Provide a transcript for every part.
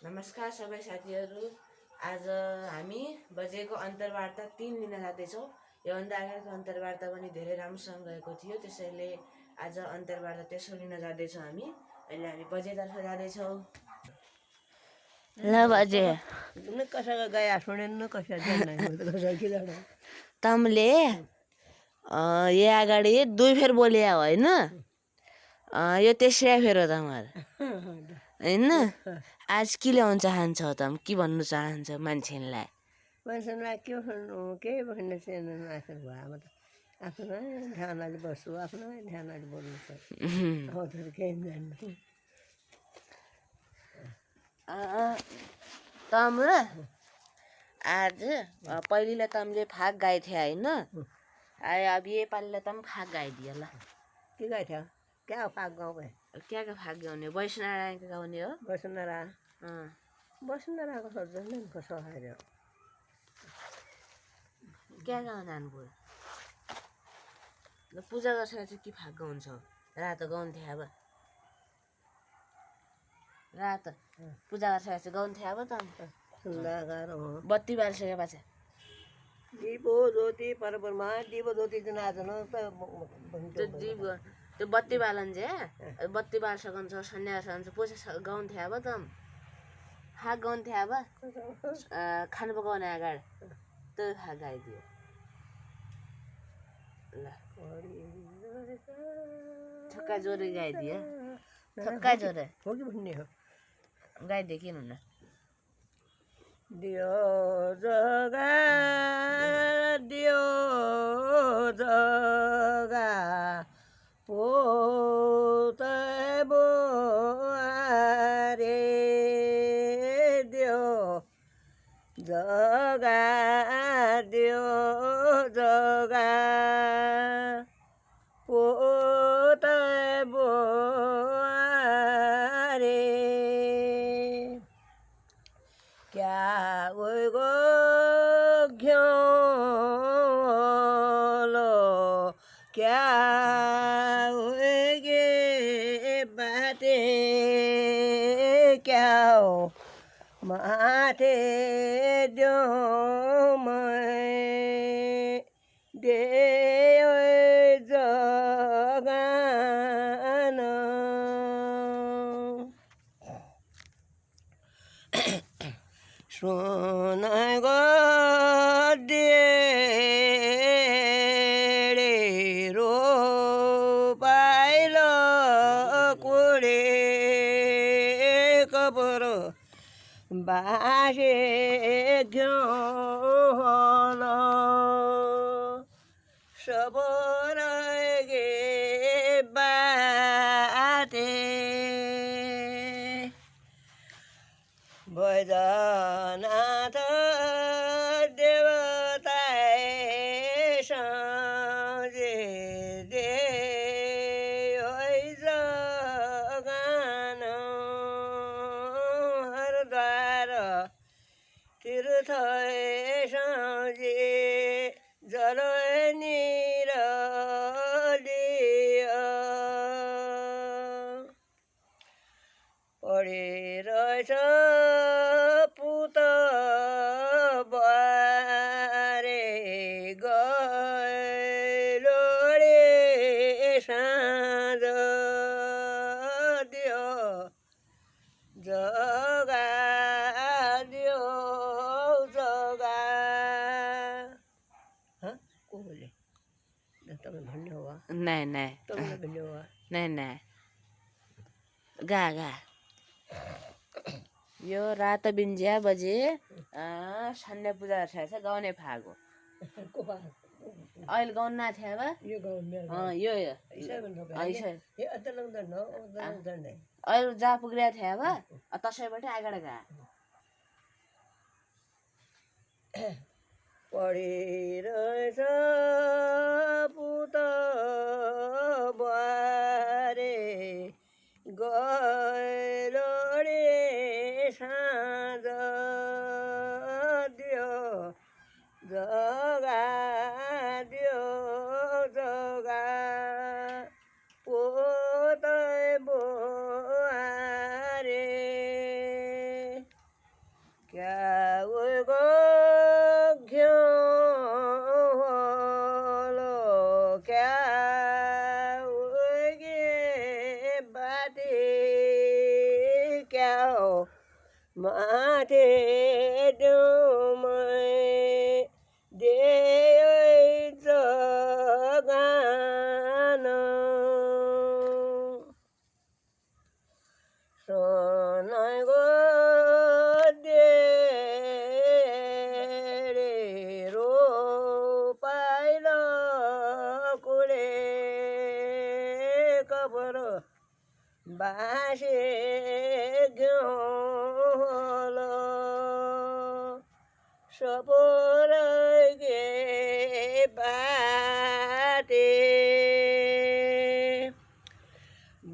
नमस्कार सबै साथीहरू। आज हामी बजेको अन्तर्वार्ता 3 लिन जाँदैछौँ। योभन्दा अगाडिको अन्तर्वार्ता पनि धेरै राम्रोसँग गएको थियो, त्यसैले आज अन्तर्वार्ता तेस्रो लिन जाँदैछौँ हामी। अहिले हामी बजेतर्फ जाँदैछौँ। ल बजे कसा गया सुनेन कसा तमले यो अगाडि 2 फेर बोलिया होइन, यो तेस्रो फेर हो तमहरू होइन। आज के ल्याउन चाहन्छौ तम, के भन्नु चाहन्छ मान्छेलाई? मान्छेलाई के भन्नु, केही भन्न छैन। आफ्नो ध्यानले बस्छु, आफ्नो ध्यानले बोल्नु पर्छ, केही जान्नु। तम र आज पहिला तमले फाग गाए थियो होइन, अब ये पालिलाई तम फाग गाइदियो ल। के गाए थियो? क्या फाग गाउने? क्या फाग गाउने? वैष्णनारायणको गाउने हो। वैष्णनारायणको सजिलै कसो खायो? क्या गाउन जानुभयो? पूजा गर्छ चाहिँ के फाग गाउँछ? रात गाउँथे अब, रात पूजा गर्छ चाहिँ गाउँथे अब त। बत्ती बाल्सके पछि दिपो ज्योति परब्रह्म दिपो ज्योति चाहिँ नाच्नु त। त्यो बत्ती बालन चाहिँ बत्ती बाल्सकन्छ, सन्यास हुन्छ, पूजा गाउँथे अब त। फाग गाउँथे अब खानु पकाउने अगाडि त्यो फाग गाइदियो ल। छक्का जोरे गाइदियो, छक्का जोरे हो कि भन्ने हो गाइदियो किन हुन। दियो जगा दियो जगा पोत बोरे दियो जगा दियो जगा पोत बोरे क्या गो घ्योलो क्या गे बाटे क्या हो माथे दो मैं दे जगान सुन गो डेरे रो पाइलो कुडे कपरो बासे घ्योलो सबर गे बाटे बैजनाथ देवताए सजे दे जगान हरद्वार तीर्थ सजे जल निरलिय पढिरहेछ पुत बारे गैलो रे साँझ दियो जगा दियो जगा। को बोले? तपाईँ भन्ने हो? नहीं नहीं तपाईँ भन्ने हो? नहीं नहीं गा गा। यो रात बिन्ज्या बजे सन्ध्या पूजा गर्छ गाउने फाग हो। अहिले गाउन ना थियो अब यो अहिले जहाँ पुगिरहेको थियो अब तसैबाट अगाडि गा। पढिरहेछ पुत बारे गैलो रे साँझ दियो जगा दियो जगा पोत बोरे माथे डुमै देय जगान सोनाको डेरे रोपाइल कुले कपरो बासे घ्योल सपोर गे बाटे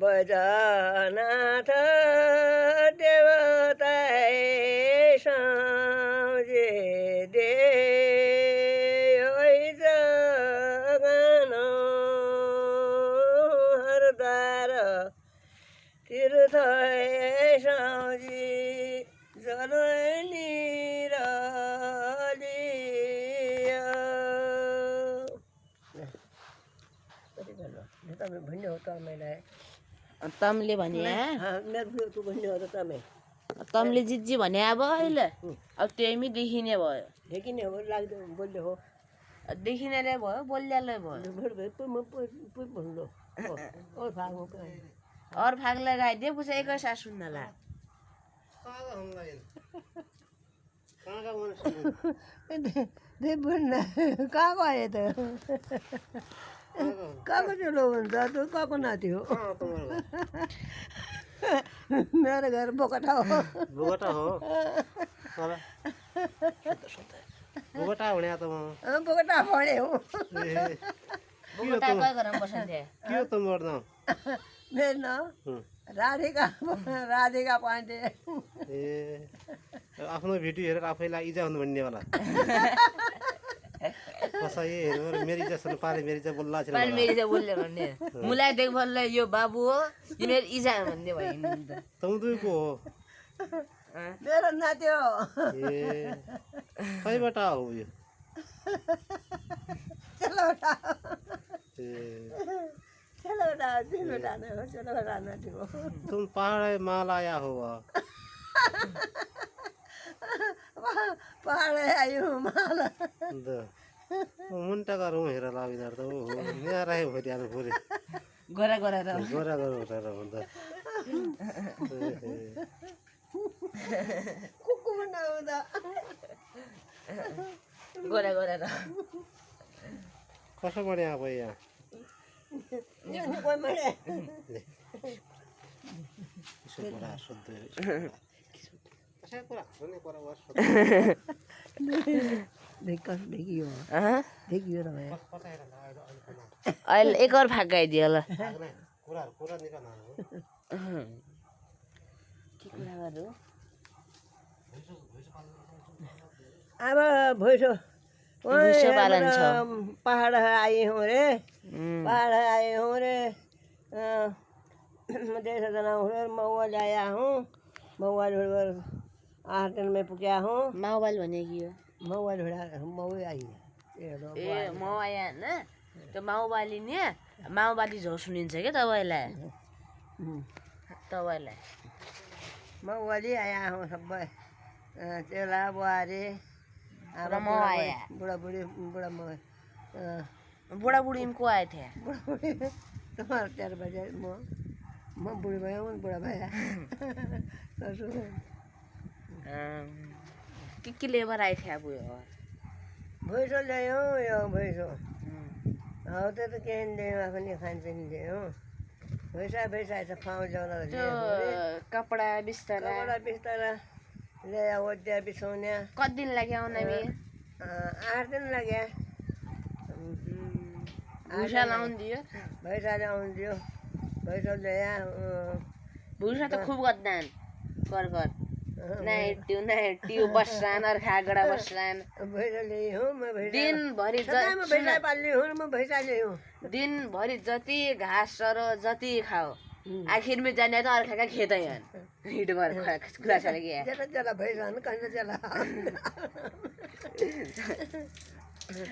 बजनाथ देवताय सम्झे दे जगन हरद्वार तीर्थ सम्झी जलनिर तपाईँ भन्ने हो तपाईँलाई तमले भने मेरो तँ भन्ने हो त तपाईँ तमले जिजी भने अब अहिले अब त्यही देखिने भयो देखिने हो लाग्दो बोल्ने हो देखिने भयो बोलिहाल्ने भयो भन्नु और फाग लगाइदिए पुछ एकै सास सुन्नला कहाँ गयो त कहाँको चुलो हुन्छ तँ कहाँको नाति हो मेरो घर बोकटा हो बोगटा हो बोगटा भने त म बोकटा भने हो बोगटा कहाँ गरम बस्थे के हो त मर्दा मेरो नाम राधिका राधिका पाण्डे ए आफ्नो भिडियो हेरेर आफैलाई इजा हुनु भन्नेवाला कसै हेरेर मेरो इजा सुन्नु पारे मेरो इजा बोल्ला छ पानी मेरी चाहिँ बोल्यो भन्ने मुलाई देख बोल्ला यो बाबु हो यो मेरो इजा भन्ने भयो नि त तौदुको हो मेरो नाति हो ए कहीबाट हो यो चेलोटा ए चेलोटा चेलोटा नै हो चेलोटा नाति हो तुम पहाड मालाया हो पहाड आयो माला द मुन्टा गरौँ हेर लागिदार त हो यहाँ राखे भइदिहाल्नु पऱ्यो गोरा गोरा र गोरा गरौँ उठाएर भन्दा कुकु बनाउँदा गोरा गोरा र कसो बढ्यो अब यहाँ कोही मैले यसो कुरा सोध्दै कसै कुरा हुने कुरा देखियो देखियो र भयो अहिले एक और फागाइदियो होला कुरा निकाल्नु के कुरा गर्नु अब भैँसो भैँसो पालन छ पहाड आए हूँ रे पहाड आए हूँ रे म 150 जना हूँ महुआ ल्याया हूँ महुआ ढोड़ 8 दिन में पुग्या हूँ माओबाल भने कि हो महुआ ढोड़ा महुआ आई ए म आया होइन त्यो माओबाली नि माओबाली झो सुनिन्छ क्या तपाईँलाई तपाईँलाई महुआली आया हूँ सबै चेला बुहारी र म आया बुढाबुढी बुढाबुढी को आए थिए बुढाबुढी तुम्हारा 4 बजे म बुढी भयो बुढा भया के लेबर आए थिए अब यो भैँसो ल्यायो यो भैँसो हौ त्यो त केही ल्यायो पनि खान्छ नि ल्यायो भैँसा छ फाउँ ल्याउन त्यो कपडा बिस्तारा बिस्तारा ल्यायो ओड्या बिछाउने कति दिन लाग्यो आउन 8 दिन लाग्यो भुसा लाउनु दियो भैँसाले आउँदियो भैँसो ल्यायो भुसा त खुब गद्दान कर नाइट्यू बस्छन् अर्खागडा बस्छन् भैँसा ल्यायो म दिनभरि भैँसा पाल्ने हो म भैँसा ल्यायो दिनभरि जति घाँस र जति खाओ आखिरमा जाने त अर्काका खेतै हिट गरेर कुरा छ कि चला भैँसा कहिले चला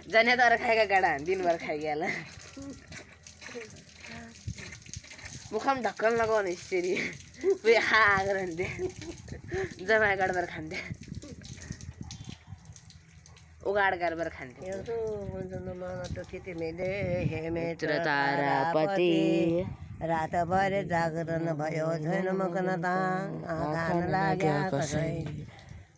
जाने त अर्काका गाडा दिनभर खाइहाल मुखम ढक्कन लगाउने यसरी खा गरेर जमाई गडबड खान्थे उगाड गडबड खान्थे एउटा मन तिमीले हेमे मित्र तारापति रातभरि जागरण भयो छैन मकन तान लाग्या कसै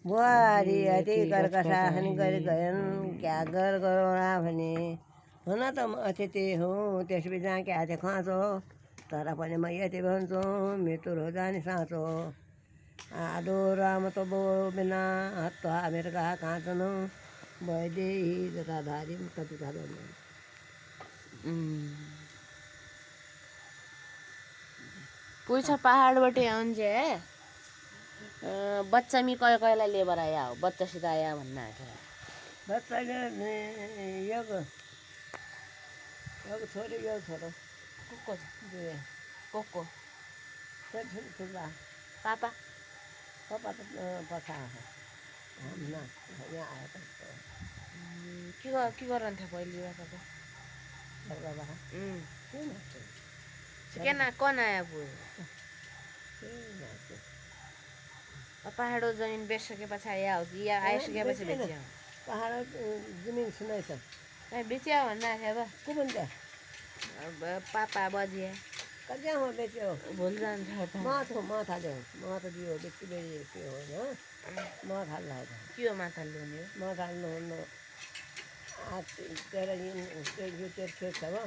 बुहारी अति कर्कशासन गरी गएन क्या गरौँला भने हुन त म अतिथि हुँ त्यसपछि जहाँ क्या थियो खाँचो तर पनि म यति भन्छु मृत्यु हो जाने साँचो आदो राम त बो बिना हत्वा मेरका काँचन भइदिए जताधारी कति पूछ पहाडबाटै आउँछ बच्चा मी कहिले कहिले लेबर आया हो बच्चासित आया भन्न आएको बच्चाले योग छोरी यो छोरो को को ठुला पापा पप्पा त पछा यहाँ आएको के गरन्थ्यो पहिले बाबाको बाबा कन आया पुयो पहाडो जमिन बेचिसकेपछि आया हो कि या आइसकेपछि बेच्यो पहाड जमिन सुनाइछ बेच्यो भन्न आएको को भन्छ अब पापा बजिया कतिमा बेच्यो भोलि जान्छ माथा ल्याउ माथा दियो बेच्ची बेच्यो होइन माथा लगाएर के हो माथा ल्याउने हो माथा ल्याउनु तेरो यो तेरो खेत छ हो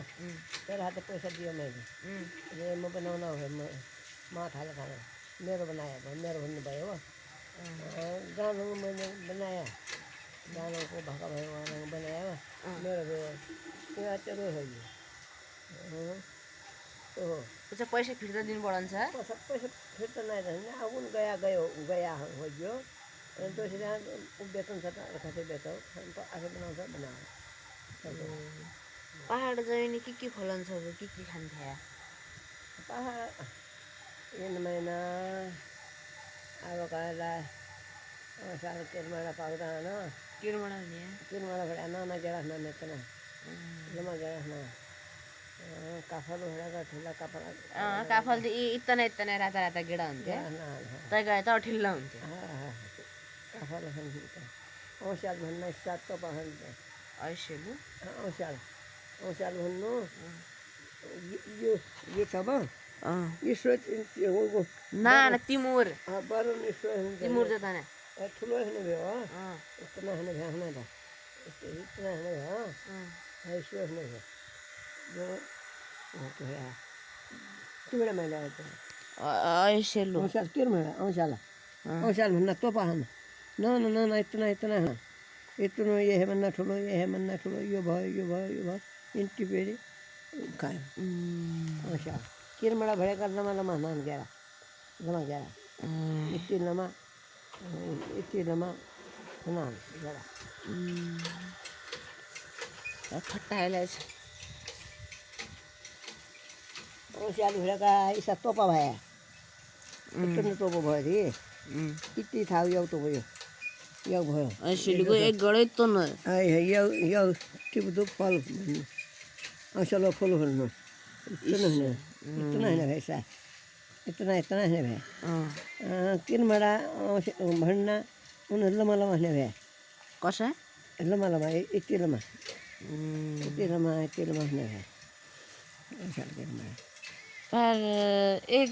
तेरो हात पैसा दियो मैले म बनाउन हो माथाले खाना मेरो बनायो भने मेरो भन्नुभयो हो गानो मैले बनायो गानोको भएका भयो उहाँलाई बनायो मेरो भयो त्यो तेरो हो यो पैसा फिर्ता दिनु पर्छ पैसा फिर्ता नहीं अब गया हो यो त्यसरी बेतन छ त खासै बेचौ आफै बनाउँछ बनायो पहाड जमिन के फलाउँछ के खान्थ्यो पहाड इन महिना अब कहिला साल किरमाडा पाउँदैन किरमाडा हुने किरमाडा भए नाना गेडा नेतना जमा गेडा काफल भएर ठुला काफल काफल इतना इतना राता राता गेडा हुन्थ्यो तै गए त ठिल्ला हुन्थ्यो काफल औँस्याल भन्न सात त पहाड ऐसेलु औँस्याल भन्नु यो छ ईश्वर ना तिमुर बरुण ईश्वर तिमुर जो तना ठुलो हुने भयो हो इतना हुने भयो हुने त इतना हुने भयो ईश्वर हुने भयो तिमीलाई मैले आएको ऐसेलु औँस्याल के औँस्याल भन्न तो पहाड न इतना इतना इतना ये है भन्ना ठुलो ये है भन्ना ठुलो यो भयो इन्टी पेरी खायो औँस्याल किरमाडा भएका लमा नान गेडा लमा गेडा इति लमा नान गेडा फट्टाइलाई औँस्याल भएका इसा तोपा भए इतना तोपो भयो अरे इति थाहा यो तो भयो यो भयो ऐसेलुको एक गडै त न यो टिप्दो फल भन्नु औँस्यालो फल भन्नु इतना होइन भाइ सा इतना होइन भाइ किनमाडा भन्न उनीहरू लमा हुने भए कसै लमा यति लमा हुने भए औँस्याल किनमाडा एक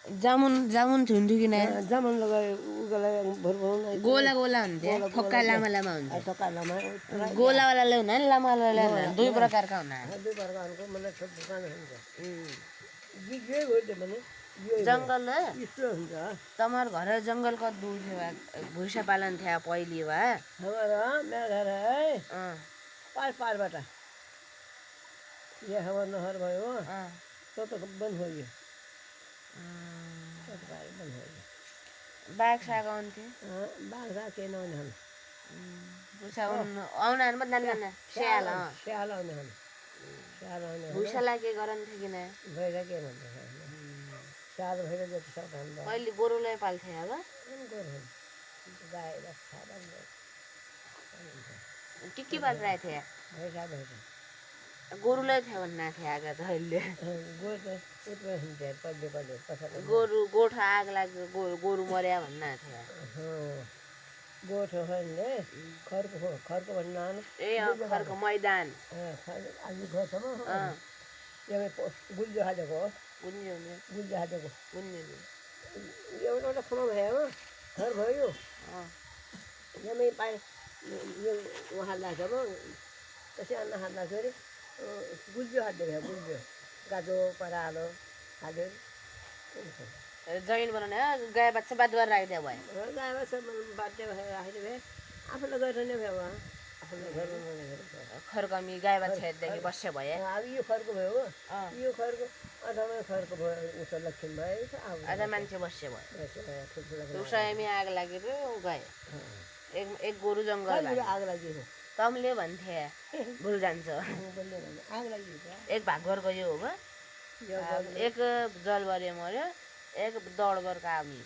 जामुन हुन्थ्यो कि नै जामुन लगायो उगलाई भरभराउन गोला हुन्थ्यो थोक्का लामा हुन्थ्यो थोक्का लामा गोलावाला ल्याउन लामा ल्याउन दुई प्रकारका हुना दुई प्रकारको मलाई दुकान हुन्छ जे हो भने जङ्गल यस्तो हुन्छ तमार घर जङ्गल कत दूर थियो भुइसा पालन थियो पहिले वा हमारा मेरो घर है पारबाट यहाँ हमार नहर भयो तो बन्द हो गयो बाघ साग आउँथ्यो बाघ साग केही नआउने खानु भुइसा आउनाहरू मात्रै नाना स्याल स्याल आउने खानु भुइसालाई के गरन्थ्यो कि नै भैरा के भन्छ स्याल भैरा जति सब खानु अहिले गोरुलाई पाल्थ्यो अब गोरु गाई बाख्रा के पालिरहेको थियो भैसा गोरुलाई थियो भन्ने थियो आग त अहिले गोठ उठ्न हिँड्थ्यो पल्ले पल्ले पछाडि गोठो आग लाग्यो गोरु मर्या भन्ने थियो गोठ हो नि खर्को भन्नु ए खरको मैदान आज घरसम्म गुल्जो हालेको हो गुन्यो गुल्जो हालेको गुन्यो एउटा एउटा ठाउँमा भयो घर भयो यमै पाए यो उहाँ लाग्छ त्यसै अन्न हाल्दाखेरि गुल्जो हाल्दै भयो गुल्जो गाजो परालो हाल्यो जमिन बनाउने गाई बाच्छा बात गरेर राखिदियो भयो गाई बाछा बाध्य भएर राखेको भए आफूलाई गरेर नै भयो आफूलाई गरेर खरकमी गाई बाच्छादेखि बस्यो भए अब यो खर्को भयो हो यो खर्को अथवा खर्को भयो उता लक्षण भयो आज मान्छे बस्यो भयो ठुल्ठुलो उसैमी आग लागेर गए एक गोरु जङ्गल आग लागि तमले भन्थे भुल जान्छ आग लागि एक भागवरको यो हो एक जलबरे मर्यो एक दौडगरको आमी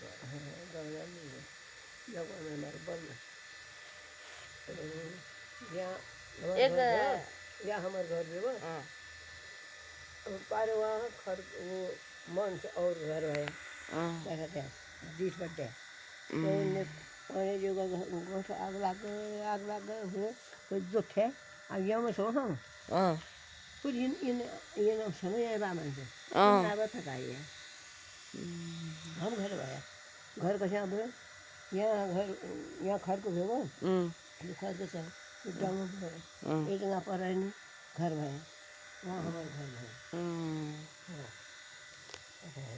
एक यहाँ हमारे घर में वो पारे वहाँ खर वो मन से और घर है क्या कहते हैं 20 बट्टे उन्हें जो गोठ आग लग गए हुए कोई जो थे अब यहाँ में सो हम कुछ ये ना समय है बामन से ना थकाई है हम घर आया घर कैसे अब यहाँ घर को भेगो घर के सब डांगो एक जगह पर रहनी घर में वहाँ हमारे घर में